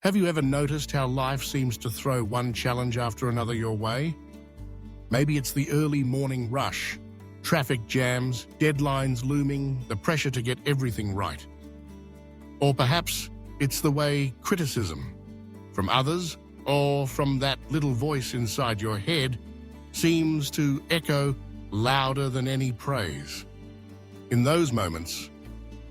Have you ever noticed how life seems to throw one challenge after another your way? Maybe it's the early morning rush, traffic jams, deadlines looming, the pressure to get everything right. Or perhaps it's the way criticism from others or from that little voice inside your head seems to echo louder than any praise. In those moments,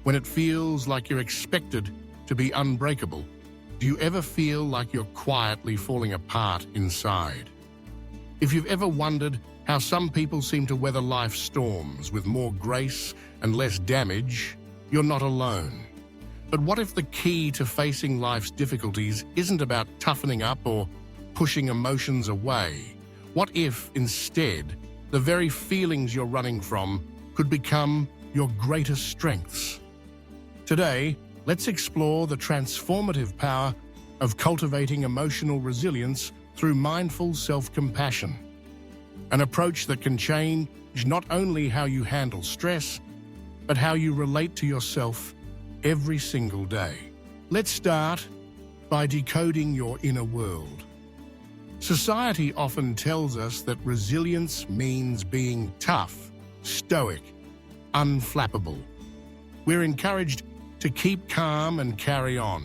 when it feels like you're expected to be unbreakable, do you ever feel like you're quietly falling apart inside? If you've ever wondered how some people seem to weather life's storms with more grace and less damage, you're not alone. But what if the key to facing life's difficulties isn't about toughening up or pushing emotions away? What if, instead, the very feelings you're running from could become your greatest strengths? Today, let's explore the transformative power of cultivating emotional resilience through mindful self-compassion, an approach that can change not only how you handle stress, but how you relate to yourself every single day. Let's start by decoding your inner world. Society often tells us that resilience means being tough, stoic, unflappable. We're encouraged to keep calm and carry on,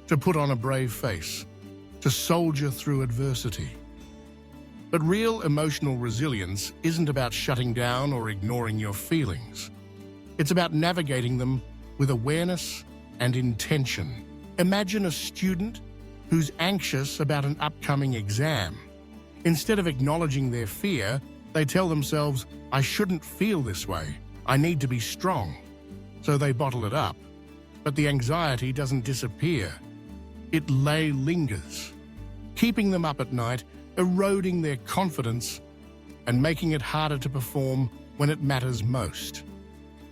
to put on a brave face, to soldier through adversity. But real emotional resilience isn't about shutting down or ignoring your feelings. It's about navigating them with awareness and intention. Imagine a student who's anxious about an upcoming exam. Instead of acknowledging their fear, they tell themselves, "I shouldn't feel this way. I need to be strong." So they bottle it up. But the anxiety doesn't disappear. It lingers, keeping them up at night, eroding their confidence, and making it harder to perform when it matters most.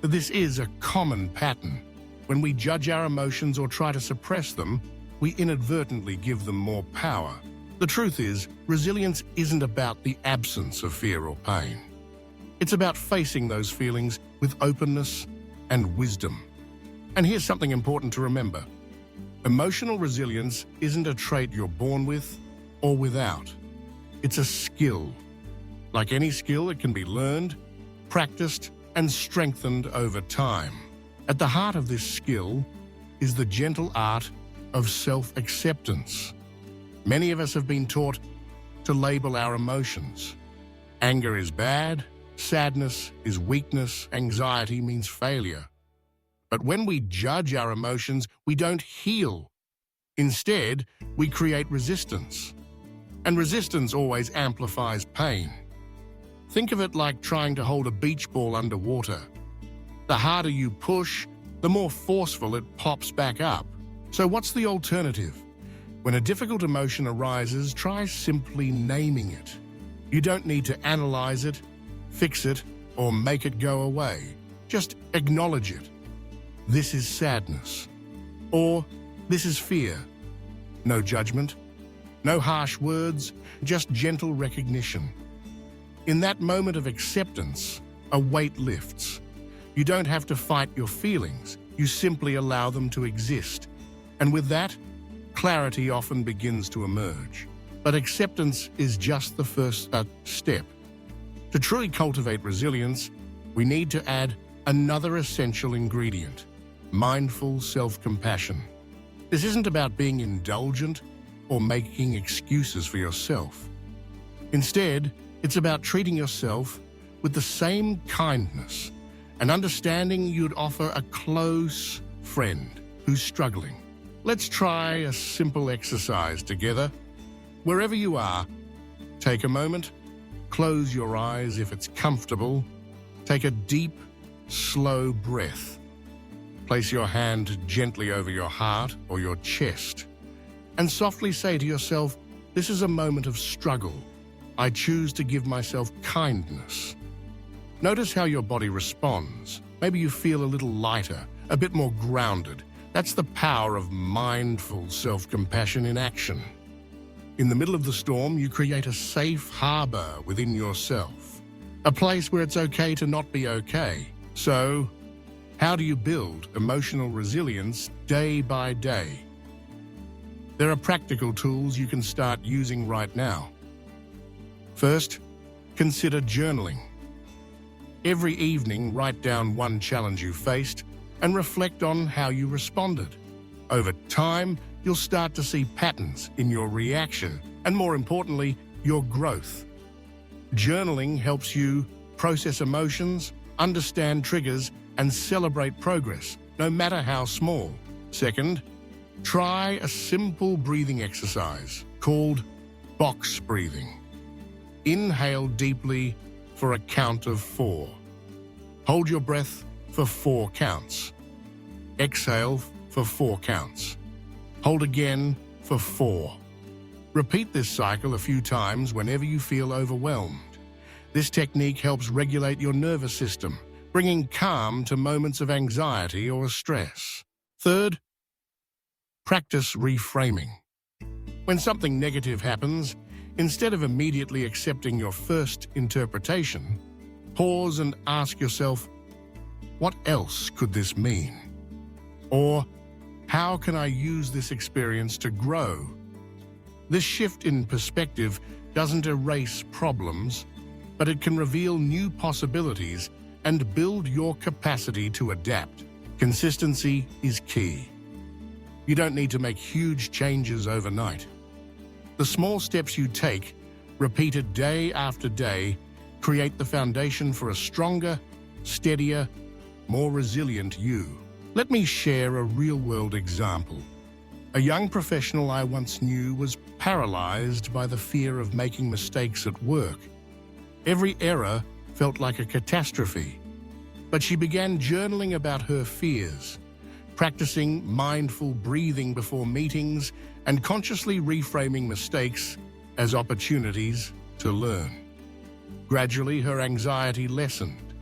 This is a common pattern. When we judge our emotions or try to suppress them, we inadvertently give them more power. The truth is, resilience isn't about the absence of fear or pain. It's about facing those feelings with openness and wisdom. And here's something important to remember. Emotional resilience isn't a trait you're born with or without. It's a skill. Like any skill, it can be learned, practiced, and strengthened over time. At the heart of this skill is the gentle art of self-acceptance. Many of us have been taught to label our emotions. Anger is bad, sadness is weakness, anxiety means failure. But when we judge our emotions, we don't heal. Instead, we create resistance. And resistance always amplifies pain. Think of it like trying to hold a beach ball underwater. The harder you push, the more forceful it pops back up. So what's the alternative? When a difficult emotion arises, try simply naming it. You don't need to analyze it, fix it, or make it go away. Just acknowledge it. This is sadness. Or this is fear. No judgment, no harsh words, just gentle recognition. In that moment of acceptance, a weight lifts. You don't have to fight your feelings. You simply allow them to exist. And with that, clarity often begins to emerge. But acceptance is just the first step. To truly cultivate resilience, we need to add another essential ingredient: mindful self-compassion. This isn't about being indulgent or making excuses for yourself. Instead, it's about treating yourself with the same kindness and understanding you'd offer a close friend who's struggling. Let's try a simple exercise together. Wherever you are, take a moment, close your eyes if it's comfortable, take a deep, slow breath. Place your hand gently over your heart or your chest and softly say to yourself, "This is a moment of struggle. I choose to give myself kindness." Notice how your body responds. Maybe you feel a little lighter, a bit more grounded. That's the power of mindful self-compassion in action. In the middle of the storm, you create a safe harbor within yourself, a place where it's okay to not be okay. So, how do you build emotional resilience day by day? There are practical tools you can start using right now. First, consider journaling. Every evening, write down one challenge you faced and reflect on how you responded. Over time, you'll start to see patterns in your reaction and, more importantly, your growth. Journaling helps you process emotions, understand triggers, and celebrate progress, no matter how small. Second, try a simple breathing exercise called box breathing. Inhale deeply for a count of 4. Hold your breath for 4 counts. Exhale for 4 counts. Hold again for 4. Repeat this cycle a few times whenever you feel overwhelmed. This technique helps regulate your nervous system, bringing calm to moments of anxiety or stress. Third, practice reframing. When something negative happens, instead of immediately accepting your first interpretation, pause and ask yourself, what else could this mean? Or, how can I use this experience to grow? This shift in perspective doesn't erase problems, but it can reveal new possibilities and build your capacity to adapt. Consistency is key. You don't need to make huge changes overnight. The small steps you take, repeated day after day, create the foundation for a stronger, steadier, more resilient you. Let me share a real-world example. A young professional I once knew was paralyzed by the fear of making mistakes at work. Every error felt like a catastrophe, but she began journaling about her fears, practicing mindful breathing before meetings, and consciously reframing mistakes as opportunities to learn. Gradually, her anxiety lessened.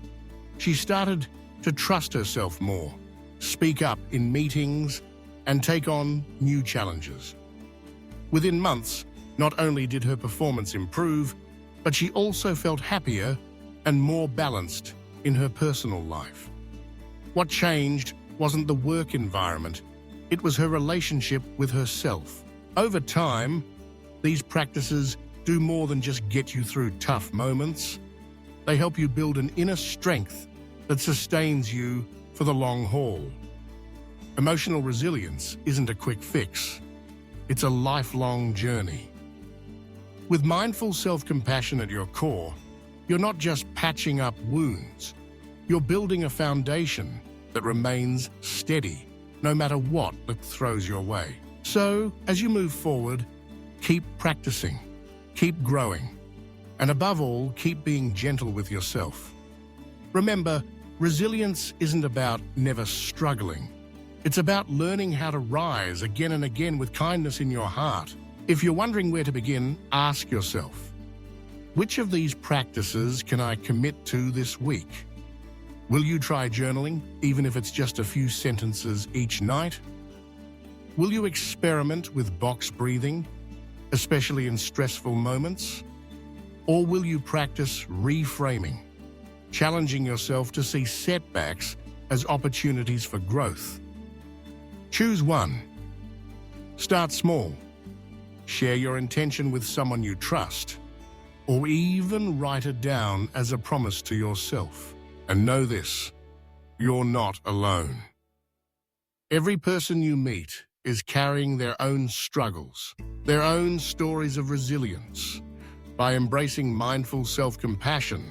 She started to trust herself more, speak up in meetings, and take on new challenges. Within months, not only did her performance improve, but she also felt happier and more balanced in her personal life. What changed wasn't the work environment, it was her relationship with herself. Over time, these practices do more than just get you through tough moments. They help you build an inner strength that sustains you for the long haul. Emotional resilience isn't a quick fix. It's a lifelong journey. With mindful self-compassion at your core, you're not just patching up wounds. You're building a foundation that remains steady, no matter what throws your way. So, as you move forward, keep practicing, keep growing, and above all, keep being gentle with yourself. Remember, resilience isn't about never struggling. It's about learning how to rise again and again with kindness in your heart. If you're wondering where to begin, ask yourself, which of these practices can I commit to this week? Will you try journaling, even if it's just a few sentences each night? Will you experiment with box breathing, especially in stressful moments? Or will you practice reframing, challenging yourself to see setbacks as opportunities for growth? Choose one. Start small. Share your intention with someone you trust, or even write it down as a promise to yourself. And know this, you're not alone. Every person you meet is carrying their own struggles, their own stories of resilience. By embracing mindful self-compassion,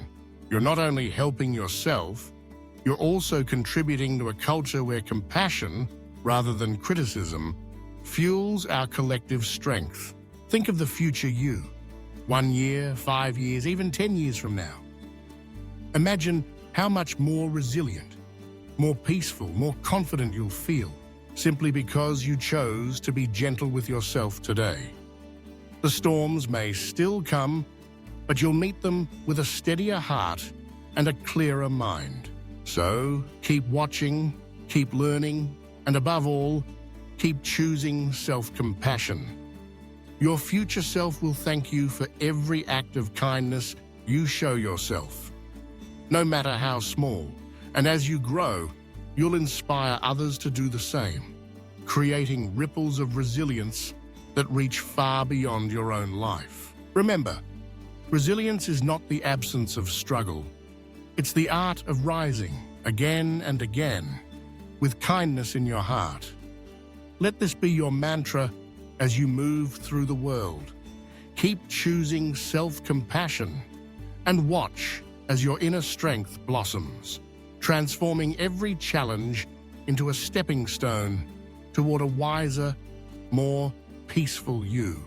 you're not only helping yourself, you're also contributing to a culture where compassion, rather than criticism, fuels our collective strength. Think of the future you, 1 year, 5 years, even 10 years from now. Imagine how much more resilient, more peaceful, more confident you'll feel, simply because you chose to be gentle with yourself today. The storms may still come, but you'll meet them with a steadier heart and a clearer mind. So, keep watching, keep learning, and above all, keep choosing self-compassion. Your future self will thank you for every act of kindness you show yourself, no matter how small. And as you grow, you'll inspire others to do the same, creating ripples of resilience that reach far beyond your own life. Remember, resilience is not the absence of struggle. It's the art of rising again and again with kindness in your heart. Let this be your mantra as you move through the world. Keep choosing self-compassion and watch as your inner strength blossoms, transforming every challenge into a stepping stone toward a wiser, more peaceful you.